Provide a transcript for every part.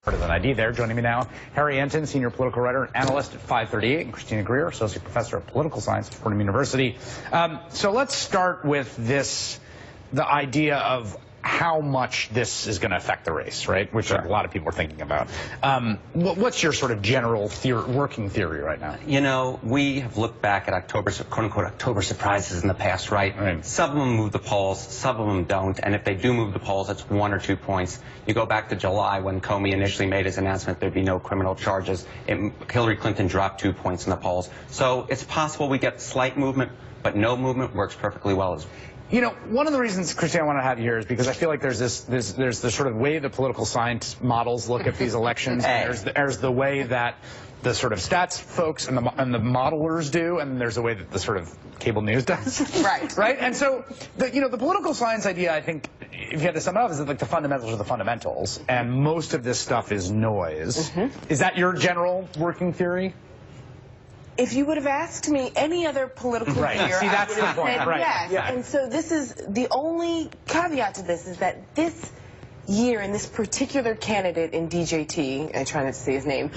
Than ID there. Joining me now, Harry Anton, senior political writer and analyst at 538, and Christina Greer, associate professor of political science at Fordham University. So let's start with the idea of how much this is going to affect the race, right? Which a lot of people are thinking about. What's your sort of general working theory right now? You know, we have looked back at quote-unquote October surprises in the past, right? Some of them move the polls, some of them don't, and if they do move the polls, it's 1 or 2 points. You go back to July when Comey initially made his announcement there'd be no criminal charges. Hillary Clinton dropped 2 points in the polls. So it's possible we get slight movement, but no movement works perfectly well as well. You know, one of the reasons, Christina, I want to have you here is because I feel like there's the sort of way the political science models look at these elections. And there's the way that the sort of stats folks and the modelers do, and there's a way that the sort of cable news does. Right. Right? And so, the political science idea, I think, if you had to sum it up, is that like the fundamentals are the fundamentals, and most of this stuff is noise. Is that your general working theory? If you would have asked me any other political figure, See, that's the point. Yes. Yeah. And so this is the only caveat to this is that this year and this particular candidate in DJT, I try not to say his name,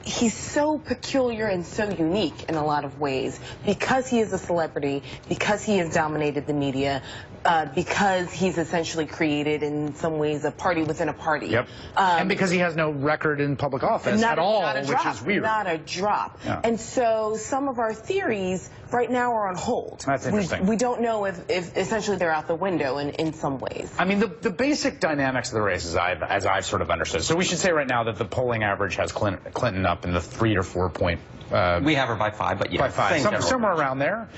he's so peculiar and so unique in a lot of ways because he is a celebrity, because he has dominated the media, because he's essentially created in some ways a party within a party. Yep. And because he has no record in public office at all, which is weird. Not a drop. Yeah. And so some of our theories right now are on hold. That's interesting. We don't know if essentially they're out the window in some ways. I mean, the basic dynamics of the race, as I've sort of understood. So we should say right now that the polling average has Clinton up in the 3 or 4 point. We have her by 5, but yeah, by 5, somewhere around there.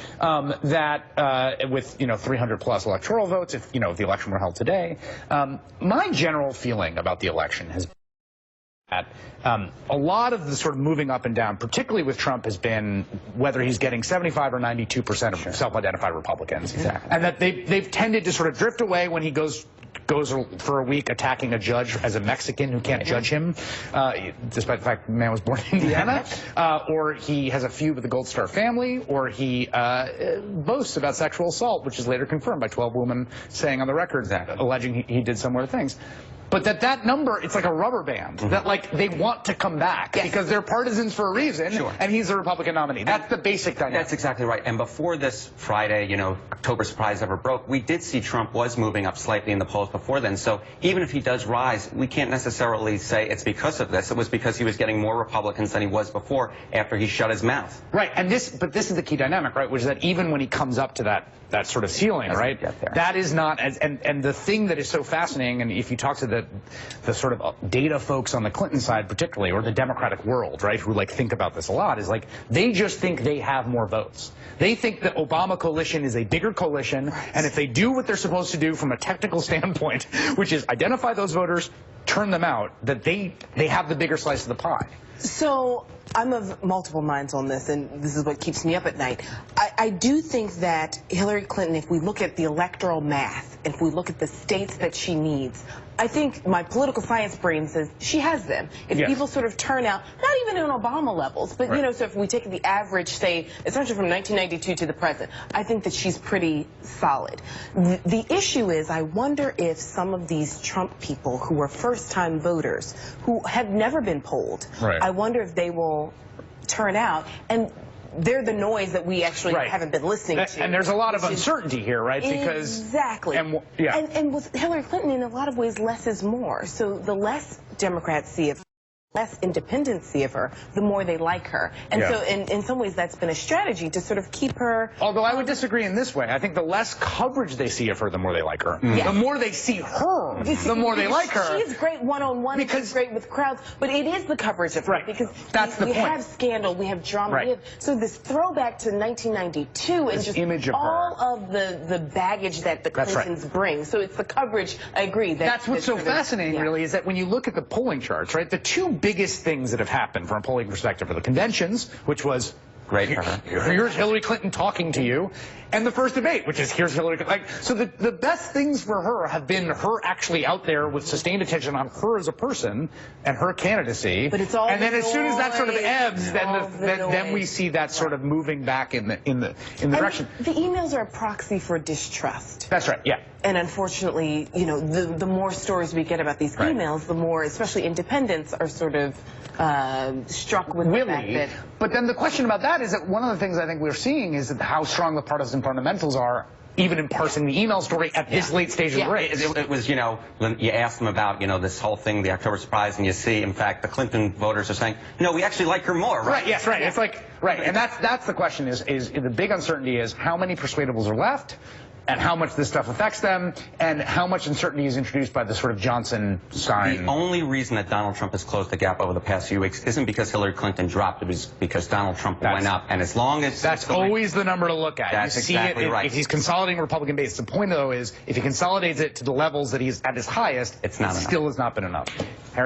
With 300 plus electoral votes, if the election were held today. My general feeling about the election has been that a lot of the sort of moving up and down, particularly with Trump, has been whether he's getting 75 or 92% of self-identified Republicans, and that they've tended to sort of drift away when he goes for a week attacking a judge as a Mexican who can't judge him, despite the fact the man was born in Indiana, or he has a feud with the Gold Star family, or he boasts about sexual assault, which is later confirmed by 12 women saying on the record, alleging he did similar things. But that number, it's like a rubber band, that like they want to come back because they're partisans for a reason, and he's a Republican nominee. That's the basic dynamic. That's exactly right. And before this Friday, October surprise ever broke, we did see Trump was moving up slightly in the polls before then. So even if he does rise, we can't necessarily say it's because of this. It was because he was getting more Republicans than he was before after he shut his mouth. Right. And but this is the key dynamic, right, which is that even when he comes up to that sort of ceiling, right, that is not and the thing that is so fascinating, and if you talk to the sort of data folks on the Clinton side particularly, or the Democratic world, right, who like think about this a lot, is like they just think they have more votes. They think the Obama coalition is a bigger coalition, and if they do what they're supposed to do from a technical standpoint, which is identify those voters, turn them out, that they have the bigger slice of the pie. So I'm of multiple minds on this, and this is what keeps me up at night. I do think that Hillary Clinton, if we look at the electoral math, if we look at the states that she needs, I think my political science brain says she has them. If people sort of turn out, not even in Obama levels, but so if we take the average, say, essentially from 1992 to the present, I think that she's pretty solid. The issue is, I wonder if some of these Trump people who are first-time voters, who have never been polled, I wonder if they will turn out, and they're the noise that we actually haven't been listening to. And there's a lot of uncertainty here, right? Because exactly. And with Hillary Clinton, in a lot of ways, less is more. So the less Democrats see of her, less independents see of her, the more they like her. And so in some ways, that's been a strategy to sort of keep her... Although I would disagree in this way. I think the less coverage they see of her, the more they like her. The more they see her, the more they like her. She's great one-on-one, she's great with crowds, but it is the coverage of her. Because that's the point. We have scandal, we have drama, so this throwback to 1992 and just image of all of the baggage that the Clintons bring. So it's the coverage, I agree. That's what's so fascinating, really, is that when you look at the polling charts, right, the two biggest things that have happened from a polling perspective are the conventions, which was great for her. Here's Hillary Clinton talking to you, and the first debate, which is here's Hillary Clinton. So the best things for her have been her actually out there with sustained attention on her as a person and her candidacy. But it's all and then as soon as that sort of ebbs, then we see that sort of moving back in the direction. The emails are a proxy for distrust. That's right. Yeah. And unfortunately, you know, the more stories we get about these emails, the more, especially independents, are sort of struck with the fact that... But then the question about that is that one of the things I think we're seeing is that how strong the partisan fundamentals are, even in parsing the email story at this late stage of the race. It was, you know, when you ask them about, you know, this whole thing, the October surprise, and you see, in fact, the Clinton voters are saying, no, we actually like her more, right? Right, yes, right. It's like, right, and that's the question is the big uncertainty is how many persuadables are left, and how much this stuff affects them, and how much uncertainty is introduced by the sort of Johnson-Stein. The only reason that Donald Trump has closed the gap over the past few weeks isn't because Hillary Clinton dropped. It was because Donald Trump went up. And as long as... That's always the number to look at. That's exactly right. If he's consolidating Republican base. The point, though, is if he consolidates it to the levels that he's at his highest, it's not enough. Still has not been enough. Harry